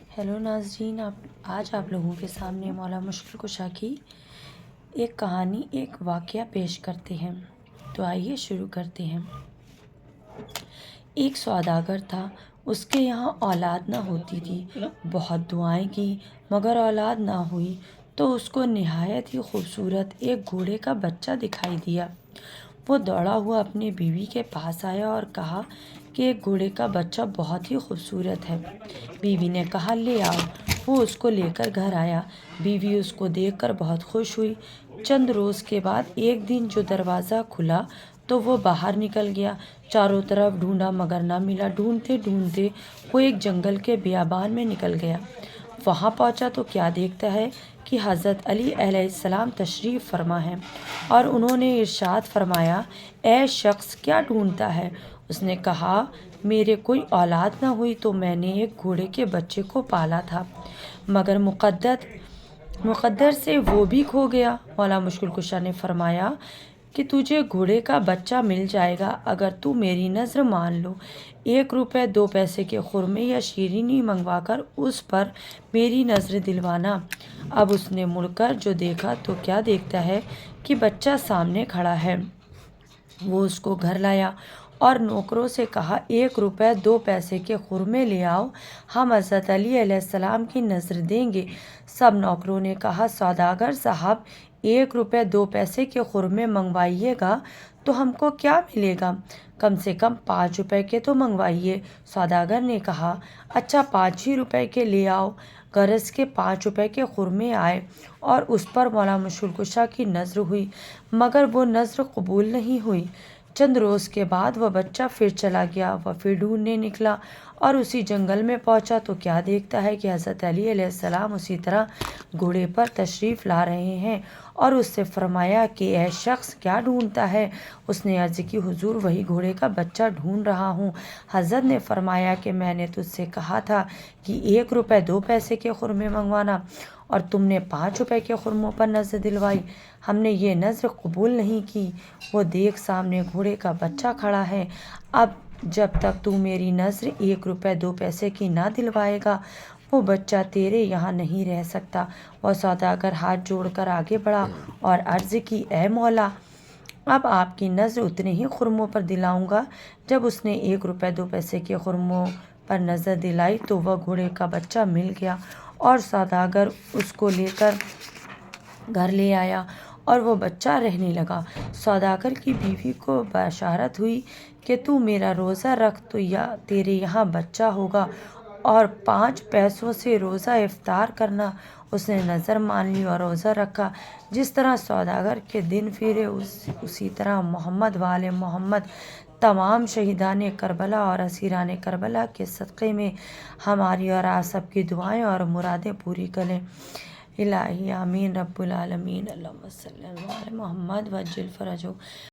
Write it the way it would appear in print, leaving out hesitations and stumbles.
Hello ناظرین، آج آپ لوگوں کے سامنے مولا مشکل کشا کی ایک کہانی، ایک واقعہ پیش کرتے ہیں۔ تو آئیے شروع کرتے ہیں۔ ایک سوداگر تھا، اس کے یہاں اولاد نہ ہوتی تھی۔ بہت دعائیں کی مگر اولاد نہ ہوئی تو اس کو نہایت ہی خوبصورت ایک گھوڑے کا بچہ دکھائی دیا۔ وہ دوڑا ہوا اپنی بیوی کے پاس آیا اور کہا کہ ایک گھوڑے کا بچہ بہت ہی خوبصورت ہے۔ بیوی نے کہا لے آؤ۔ وہ اس کو لے کر گھر آیا۔ بیوی اس کو دیکھ کر بہت خوش ہوئی۔ چند روز کے بعد ایک دن جو دروازہ کھلا تو وہ باہر نکل گیا۔ چاروں طرف ڈھونڈا مگر نہ ملا۔ ڈھونڈتے ڈھونڈتے وہ ایک جنگل کے بیابان میں نکل گیا۔ وہاں پہنچا تو کیا دیکھتا ہے کہ حضرت علی علیہ السلام تشریف فرما ہیں اور انہوں نے ارشاد فرمایا، اے شخص کیا ڈھونڈتا ہے؟ اس نے کہا میرے کوئی اولاد نہ ہوئی تو میں نے ایک گھوڑے کے بچے کو پالا تھا مگر مقدر سے وہ بھی کھو گیا۔ مولا مشکل کشا نے فرمایا کہ تجھے گھوڑے کا بچہ مل جائے گا اگر تو میری نذر مان لو۔ 1 روپے 2 پیسے کے خرمے یا شیرینی منگوا کر اس پر میری نذر دلوانا۔ اب اس نے مڑ کر جو دیکھا تو کیا دیکھتا ہے کہ بچہ سامنے کھڑا ہے۔ وہ اس کو گھر لایا اور نوکروں سے کہا 1 روپے 2 پیسے کے خرمے لے آؤ، ہم حضرت علی علیہ السلام کی نذر دیں گے۔ سب نوکروں نے کہا سوداگر صاحب 1 روپے 2 پیسے کے خرمے منگوائیے گا تو ہم کو کیا ملے گا؟ کم سے کم 5 روپے کے تو منگوائیے۔ سوداگر نے کہا اچھا 5 ہی روپے کے لے آؤ۔ غرض کے 5 روپے کے خرمے آئے اور اس پر مولا مشکل کشا کی نذر ہوئی مگر وہ نذر قبول نہیں ہوئی۔ چند روز کے بعد وہ بچہ پھر چلا گیا۔ وہ پھر ڈھونڈنے نکلا اور اسی جنگل میں پہنچا تو کیا دیکھتا ہے کہ حضرت علی علیہ السلام اسی طرح گھوڑے پر تشریف لا رہے ہیں اور اس سے فرمایا کہ اے شخص کیا ڈھونڈتا ہے؟ اس نے عرض کی حضور وہی گھوڑے کا بچہ ڈھونڈ رہا ہوں۔ حضرت نے فرمایا کہ میں نے تجھ سے کہا تھا کہ 1 روپے 2 پیسے کے خرمے منگوانا اور تم نے 5 روپے کے خرموں پر نذر دلوائی۔ ہم نے یہ نذر قبول نہیں کی۔ وہ دیکھ سامنے گھوڑے کا بچہ کھڑا ہے۔ اب جب تک تو میری نذر 1 روپے 2 پیسے کی نہ دلوائے گا وہ بچہ تیرے یہاں نہیں رہ سکتا۔ وہ سوداگر ہاتھ جوڑ کر آگے بڑھا اور عرض کی اے مولا، اب آپ کی نذر اتنے ہی خرموں پر دلاؤں گا۔ جب اس نے 1 روپے 2 پیسے کے خرموں پر نذر دلائی تو وہ گھوڑے کا بچہ مل گیا اور سوداگر اس کو لے کر گھر لے آیا اور وہ بچہ رہنے لگا۔ سوداگر کی بیوی کو بشارت ہوئی کہ تو میرا روزہ رکھ تو تیرے یہاں بچہ ہوگا اور 5 پیسوں سے روزہ افطار کرنا۔ اس نے نذر مان لی اور روزہ رکھا۔ جس طرح سوداگر کے دن پھرے اسی طرح محمد وآل محمد تمام شہیدان کربلا اور اسیران کربلا کے صدقے میں ہماری اور آپ سب کی دعائیں اور مرادیں پوری کریں۔ الہی آمین رب العالمین، اللہم صلی علی محمد وعجل فرجہ۔